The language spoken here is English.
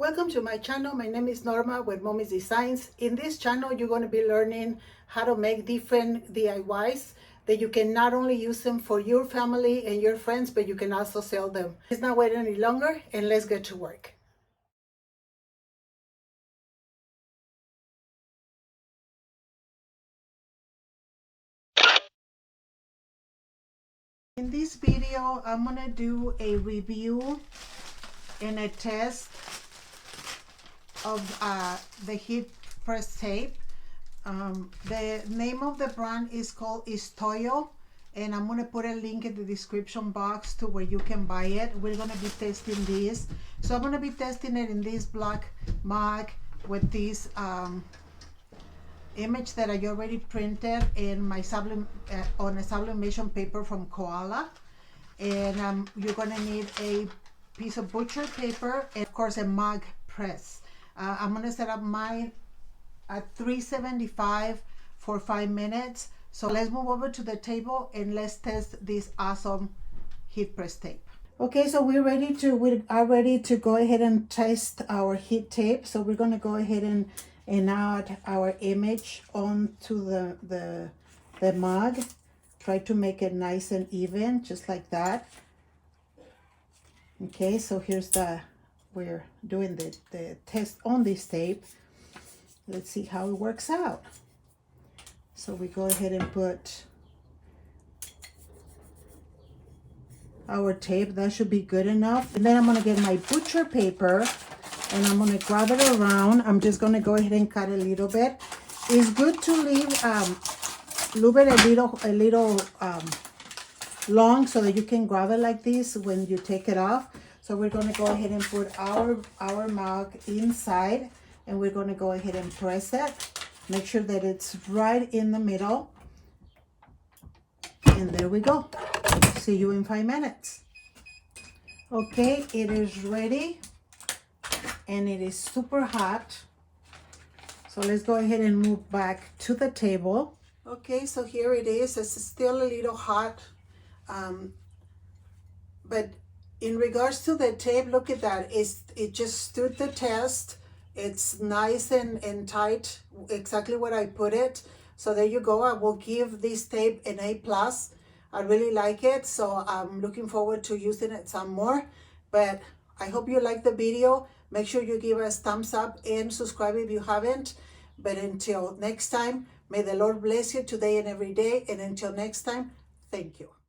Welcome to my channel. My name is Norma with momisdesigns. In this channel, you're going to be learning how to make different DIYs that you can not only use them for your family and your friends, but you can also sell them. Let's not wait any longer and let's get to work. In this video, I'm going to do a review and a test of the heat press tape. The name of the brand is called Istoyo, and I'm going to put a link in the description box to where you can buy it. We're going to be testing this. So I'm going to be testing it in this black mug with this image that I already printed in my on a sublimation paper from Koala. And you're going to need a piece of butcher paper and of course a mug press. I'm going to set up mine at 375 for 5 minutes. So let's move over to the table and let's test this awesome heat press tape. Okay, so we are ready to go ahead and test our heat tape. So we're going to go ahead and add our image onto the mug. Try to make it nice and even, just like that. Okay, so we're doing the test on this tape. Let's see how it works out. So we go ahead and put our tape. That should be good enough. And then I'm gonna get my butcher paper and I'm gonna grab it around. I'm just gonna go ahead and cut a little bit. It's good to leave it a little long so that you can grab it like this when you take it off. So we're going to go ahead and put our mug inside, and we're going to go ahead and press it. Make sure that it's right in the middle. And there we go. See you in 5 minutes. Okay, it is ready. And it is super hot. So let's go ahead and move back to the table. Okay, so here it is. It's still a little hot. But in regards to the tape, look at that. It just stood the test. It's nice and tight, exactly where I put it. So there you go. I will give this tape an A+. I really like it, so I'm looking forward to using it some more. But I hope you like the video. Make sure you give us thumbs up and subscribe if you haven't. But until next time, may the Lord bless you today and every day. And until next time, thank you.